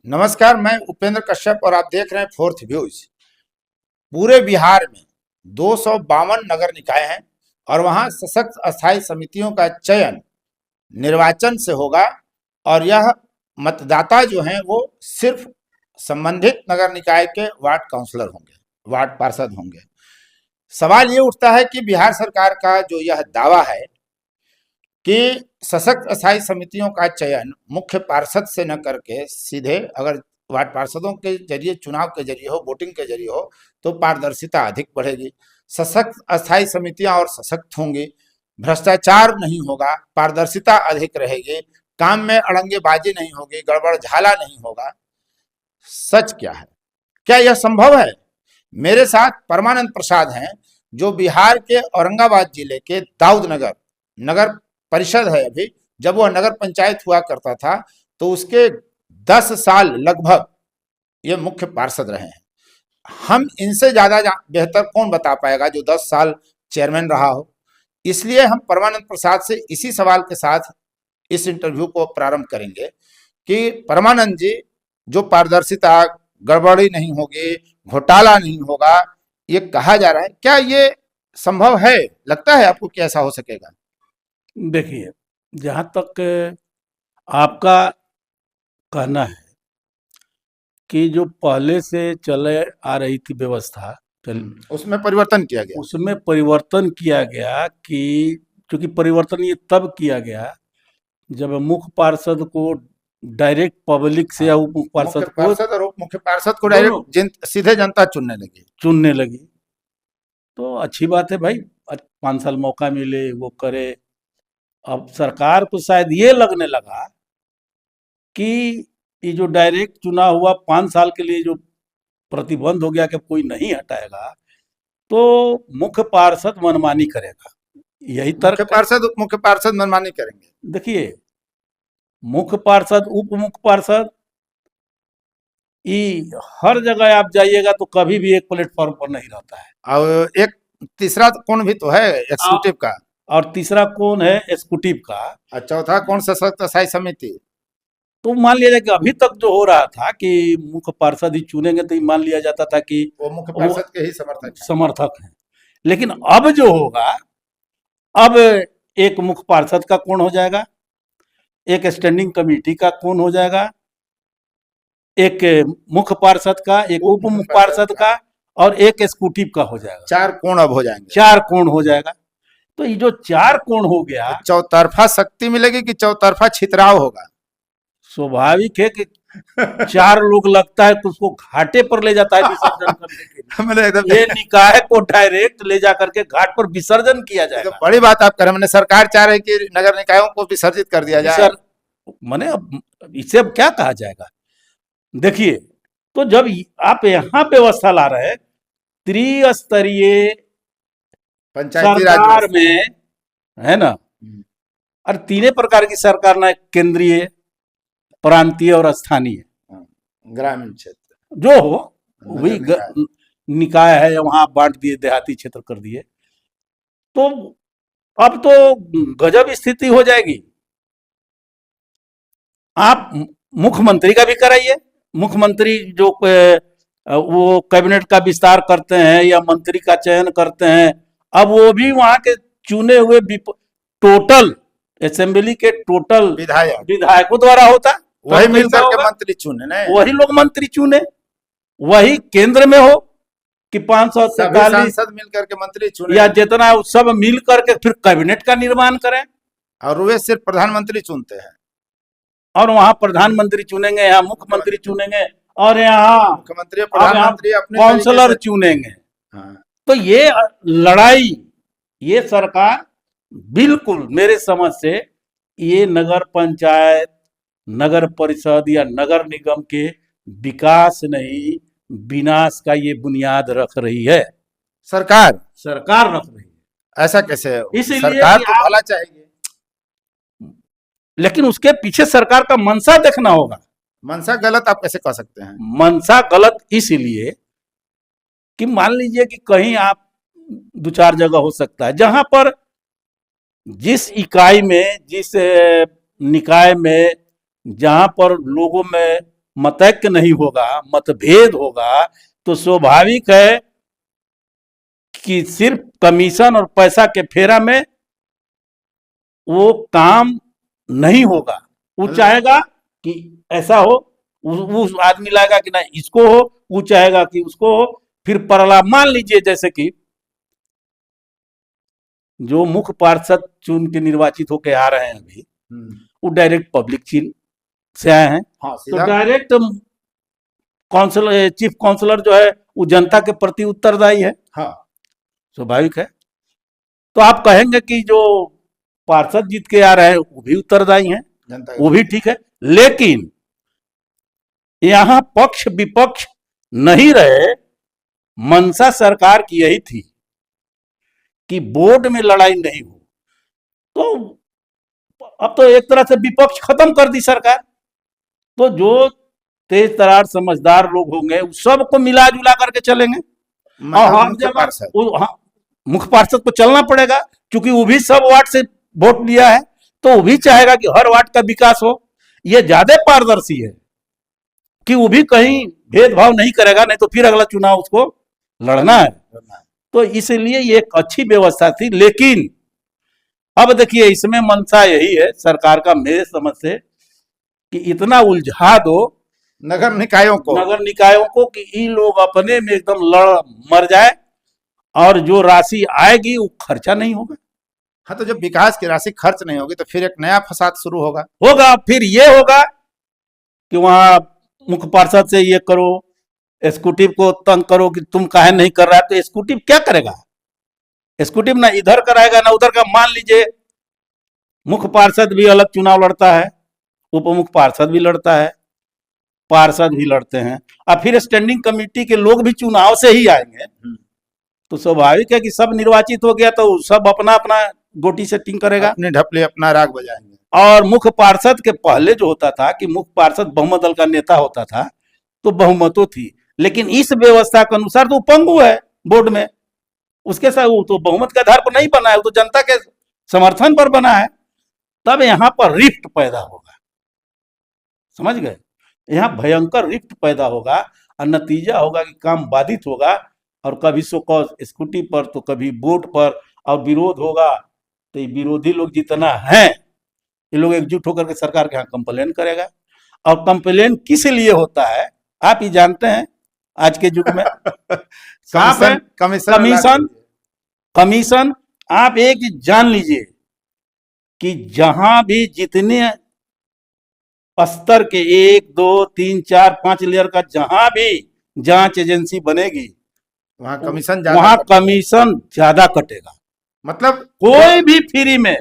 नमस्कार, मैं उपेंद्र कश्यप और आप देख रहे हैं फोर्थ व्यूज। पूरे बिहार में 252 नगर निकाय हैं और वहां सशक्त अस्थायी समितियों का चयन निर्वाचन से होगा और यह मतदाता जो हैं वो सिर्फ संबंधित नगर निकाय के वार्ड काउंसलर होंगे, वार्ड पार्षद होंगे। सवाल ये उठता है कि बिहार सरकार का जो यह दावा है कि सशक्त अस्थायी समितियों का चयन मुख्य पार्षद से न करके सीधे अगर वार्ड पार्षदों के जरिए चुनाव के जरिए हो, वोटिंग के जरिए हो तो पारदर्शिता अधिक बढ़ेगी, सशक्त अस्थायी समितियां और सशक्त होंगी, भ्रष्टाचार नहीं होगा, पारदर्शिता अधिक रहेगी, काम में अड़ंगेबाजी नहीं होगी, गड़बड़ झाला नहीं होगा। सच क्या है? क्या यह संभव है? मेरे साथ परमानंद प्रसाद हैं जो बिहार के औरंगाबाद जिले के दाऊद नगर परिषद है। अभी जब वह नगर पंचायत हुआ करता था तो उसके 10 साल लगभग ये मुख्य पार्षद रहे हैं। हम इनसे ज्यादा बेहतर कौन बता पाएगा जो 10 साल चेयरमैन रहा हो। इसलिए हम परमानंद प्रसाद से इसी सवाल के साथ इस इंटरव्यू को प्रारंभ करेंगे कि परमानंद जी, जो पारदर्शिता, गड़बड़ी नहीं होगी, घोटाला नहीं होगा, ये कहा जा रहा है, क्या ये संभव है? लगता है आपको कि ऐसा हो सकेगा? देखिए, जहाँ तक आपका कहना है कि जो पहले से चले आ रही थी व्यवस्था, उसमें परिवर्तन किया गया। उसमें परिवर्तन किया गया कि क्योंकि परिवर्तन ये तब किया गया जब मुख्य पार्षद को डायरेक्ट पब्लिक से या उप मुख्य पार्षद और उप मुख्य पार्षद को डायरेक्ट सीधे जनता चुनने लगी। तो अच्छी बात है भाई, 5 साल मौका मिले, वो करे। अब सरकार को शायद ये लगने लगा कि ये जो डायरेक्ट चुनाव हुआ 5 साल के लिए जो प्रतिबंध हो गया कि कोई नहीं हटाएगा, तो मुख्य पार्षद मनमानी करेगा। यही तर्क, उप मुख्य पार्षद मनमानी करेंगे। देखिए, मुख्य पार्षद, उप मुख्य पार्षद, ये हर जगह आप जाइएगा तो कभी भी एक प्लेटफॉर्म पर नहीं रहता है। और एक तीसरा कौन भी तो है एग्जीक्यूटिव का, और तीसरा कौन है एग्जीक्यूटिव का, और चौथा कौन सशक्त अस्थायी समिति। तो मान लिया जाए कि अभी तक जो हो रहा था कि मुख्य पार्षद ही चुनेंगे, तो मान लिया जाता था कि वो मुख्य पार्षद के ही समर्थक हैं। लेकिन अब जो होगा, अब एक मुख्य पार्षद का कौन हो जाएगा, एक स्टैंडिंग कमेटी का कौन हो जाएगा, एक मुख्य पार्षद का, एक उप मुख्य पार्षद का और एक एग्जीक्यूटिव का हो जाएगा। 4 कोण अब हो जाएंगे। 4 कोण हो जाएगा। तो ये जो 4 कोण हो गया, चौतरफा शक्ति मिलेगी कि चौतरफा छितराव होगा? स्वाभाविक है कि 4 लोग लगता है तो उसको घाटे पर ले जाता है विसर्जन करने के लिए। ये निकाय को डायरेक्ट ले जाकर के घाट पर विसर्जन किया जाएगा। तो बड़ी बात आप कर रहे हैं। सरकार चाह रही है कि नगर निकायों को विसर्जित कर दिया जाए। मैंने अब इसे अब क्या कहा जाएगा? देखिए, तो जब आप यहाँ व्यवस्था ला रहे हैं त्रिस्तरीय पंचायती सरकार में, है ना, और 3 प्रकार की सरकार ना, केंद्रीय, प्रांतीय और स्थानीय, ग्रामीण क्षेत्र जो हो वही निकाय है, वहां बांट दिए, देहाती क्षेत्र कर दिए। तो अब तो गजब स्थिति हो जाएगी। आप मुख्यमंत्री का भी कराइए, मुख्यमंत्री जो वो कैबिनेट का विस्तार करते हैं या मंत्री का चयन करते हैं, अब वो भी वहां के चुने हुए टोटल असेंबली के टोटल विधायकों द्वारा होता। वही मिलकर के मंत्री चुने, वही लोग मंत्री चुने, वही केंद्र में हो कि 547 मिलकर के मंत्री चुने, या जितना सब मिल करके फिर कैबिनेट का निर्माण करें। और वे सिर्फ प्रधानमंत्री चुनते हैं, और वहां प्रधानमंत्री चुनेंगे, यहाँ मुख्यमंत्री चुनेंगे, और यहाँ मुख्यमंत्री प्रधानमंत्री अपने काउंसलर चुनेंगे। तो ये लड़ाई, ये सरकार बिल्कुल मेरे समझ से ये नगर पंचायत, नगर परिषद या नगर निगम के विकास नहीं, विनाश का ये बुनियाद रख रही है। सरकार रख रही है। ऐसा कैसे? इसलिए सरकार तो भला चाहिए, लेकिन उसके पीछे सरकार का मंशा देखना होगा। मंशा गलत आप कैसे कह सकते हैं? मंशा गलत इसलिए कि मान लीजिए कि कहीं आप 2-4 जगह हो सकता है जहां पर जिस इकाई में, जिस निकाय में, जहां पर लोगों में मतैक्य नहीं होगा, मतभेद होगा, तो स्वाभाविक है कि सिर्फ कमीशन और पैसा के फेरा में वो काम नहीं होगा। वो चाहेगा कि ऐसा हो, उस आदमी लाएगा कि ना इसको हो, वो चाहेगा कि उसको हो, फिर परला मान लीजिए जैसे कि जो मुख्य पार्षद चुन के निर्वाचित होके आ रहे हैं अभी, वो डायरेक्ट पब्लिक से आए हैं। हाँ, तो डायरेक्ट काउंसलर, चीफ काउंसलर जो है वो जनता के प्रति उत्तरदायी है। हाँ, स्वाभाविक है। तो आप कहेंगे कि जो पार्षद जीत के आ रहे हैं वो भी उत्तरदायी हैं, वो भी ठीक है, लेकिन यहां पक्ष विपक्ष नहीं रहे। मंशा सरकार की यही थी कि बोर्ड में लड़ाई नहीं हो, तो अब तो एक तरह से विपक्ष खत्म कर दी सरकार। तो जो तेज तरार समझदार लोग होंगे सबको मिला जुला करके चलेंगे। और हर जगह मुख्य पार्षद को चलना पड़ेगा, क्योंकि वो भी सब वार्ड से वोट लिया है, तो वो भी चाहेगा कि हर वार्ड का विकास हो। ये ज्यादा पारदर्शी है कि वो भी कहीं भेदभाव नहीं करेगा, नहीं तो फिर अगला चुनाव उसको लड़ना है। तो इसलिए ये एक अच्छी व्यवस्था थी। लेकिन अब देखिए इसमें मंशा यही है सरकार का, मेरे समझ से, कि इतना उलझा दो नगर निकायों को कि ये लोग अपने में एकदम लड़ मर जाए, और जो राशि आएगी वो खर्चा नहीं होगा। हाँ, तो जब विकास की राशि खर्च नहीं होगी तो फिर एक नया फसाद शुरू होगा। फिर ये होगा कि वहां मुख्य पार्षद से ये करो, एग्जीक्यूटिव को तंग करो कि तुम काहे नहीं कर रहा है। तो एग्जीक्यूटिव क्या करेगा? एग्जीक्यूटिव ना इधर कराएगा ना उधर का। मान लीजिए मुख्य पार्षद भी अलग चुनाव लड़ता है, उप मुख्य पार्षद भी लड़ता है, पार्षद भी लड़ते हैं, और फिर स्टैंडिंग कमेटी के लोग भी चुनाव से ही आएंगे। तो स्वाभाविक है कि सब निर्वाचित हो गया तो सब अपना अपना गोटी से टिंग करेगा, अपने ढपले अपना राग बजाएंगे। और मुख्य पार्षद के पहले जो होता था कि मुख्य पार्षद बहुमत दल का नेता होता था, तो बहुमतों थी। लेकिन इस व्यवस्था के अनुसार तो पंगु है बोर्ड में, उसके साथ वो तो बहुमत के आधार पर नहीं बना है, वो तो जनता के समर्थन पर बना है। तब यहां पर रिफ्ट पैदा होगा, समझ गए? यहां भयंकर रिफ्ट पैदा होगा, और नतीजा होगा कि काम बाधित होगा, और कभी सो कॉज स्कूटी पर तो कभी बोर्ड पर, और विरोध होगा। तो ये विरोधी लोग जितना है, ये लोग एकजुट होकर के सरकार के यहाँ कंप्लेन करेगा। और कंप्लेन किस लिए होता है आप ही जानते हैं आज के युग में। कमीशन आप एक जान लीजिए कि जहां भी जितने स्तर के 1, 2, 3, 4, 5 लेयर का जहां भी जांच एजेंसी बनेगी, वहां कमीशन ज्यादा कटेगा। मतलब कोई भी फ्री में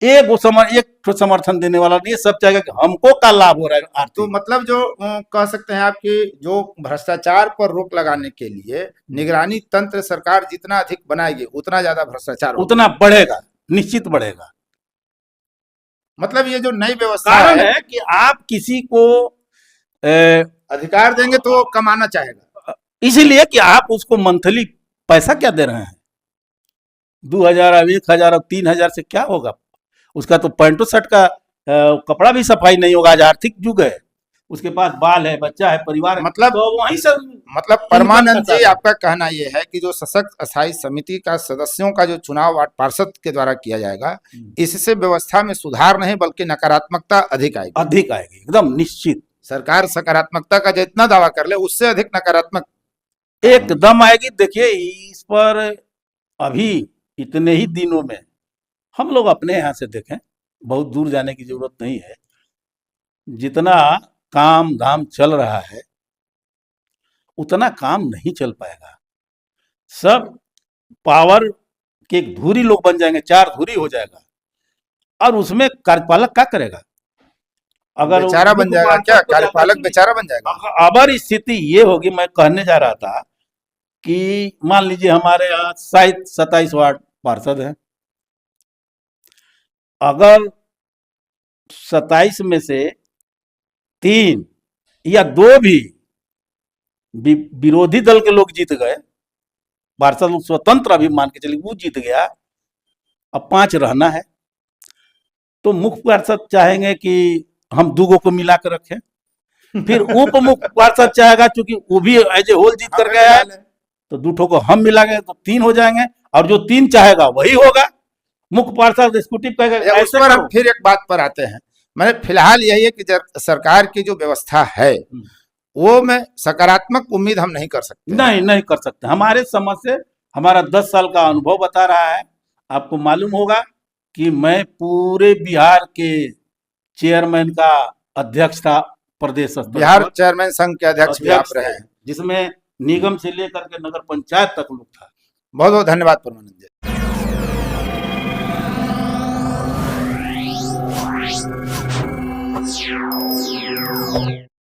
एक समर्थन देने वाला नहीं है, सब चाहेगा कि हमको का लाभ हो रहा है। तो मतलब जो कह सकते हैं आपकी, जो भ्रष्टाचार पर रोक लगाने के लिए निगरानी तंत्र सरकार जितना अधिक बनाएगी उतना ज्यादा भ्रष्टाचार उतना बढ़ेगा, निश्चित बढ़ेगा। मतलब ये जो नई व्यवस्था है कि आप किसी को अधिकार देंगे तो कमाना चाहेगा, इसीलिए कि आप उसको मंथली पैसा क्या दे रहे हैं, 2000 अब 1000 अब 3000 से क्या होगा? उसका तो पैंटो शर्ट का कपड़ा भी सफाई नहीं होगा। आज आर्थिक युग है, उसके पास बाल है, बच्चा है, परिवार है, मतलब तो वहीं से मतलब परमानंद जी आपका कहना यह है कि जो सशक्त अस्थायी समिति का सदस्यों का जो चुनाव पार्षद के द्वारा किया जाएगा, इससे व्यवस्था में सुधार नहीं बल्कि नकारात्मकता अधिक आएगी एकदम निश्चित। सरकार सकारात्मकता का जितना दावा कर ले उससे अधिक नकारात्मक एकदम आएगी। देखिए इस पर अभी इतने ही दिनों में हम लोग अपने यहाँ से देखें, बहुत दूर जाने की जरूरत नहीं है, जितना काम धाम चल रहा है उतना काम नहीं चल पाएगा। सब पावर के एक धुरी लोग बन जाएंगे, 4 धुरी हो जाएगा, और उसमें कार्यपालक क्या करेगा? अगर बेचारा बन जाएगा क्या? कार्यपालक बेचारा बन जाएगा। अगर स्थिति ये होगी, मैं कहने जा रहा था कि मान लीजिए हमारे यहाँ 27 वार्ड पार्षद हैं, अगर 27 में से 3 या 2 भी विरोधी दल के लोग जीत गए, पार्षद लोग स्वतंत्र अभी मान के चलिए वो जीत गया, अब 5 रहना है, तो मुख्य पार्षद चाहेंगे कि हम 2 को मिला कर रखें, फिर उप मुख्य पार्षद चाहेगा, क्योंकि वो भी एज ए होल जीत कर गया है, तो दूठों को हम मिलाएंगे तो 3 हो जाएंगे, और जो 3 चाहेगा वही होगा। मुख्य पार्षद एग्जीक्यूटिव कहेगा उस ऐसे पर हम करो। फिर एक बात पर आते हैं। मैंने फिलहाल यही है कि सरकार की जो व्यवस्था है वो में सकारात्मक उम्मीद हम नहीं कर सकते। नहीं कर सकते। हमारे समझ से हमारा 10 साल का अनुभव बता रहा है। आपको मालूम होगा कि मैं पूरे बिहार के चेयरमैन का अध्यक्ष था, प्रदेश स्तर बिहार पर चेयरमैन संघ के अध्यक्ष भी आप अध्यक्ष रहे थे, हैं। जिसमें निगम से लेकर के नगर पंचायत तक लोग था। बहुत बहुत धन्यवाद परमानंद जी।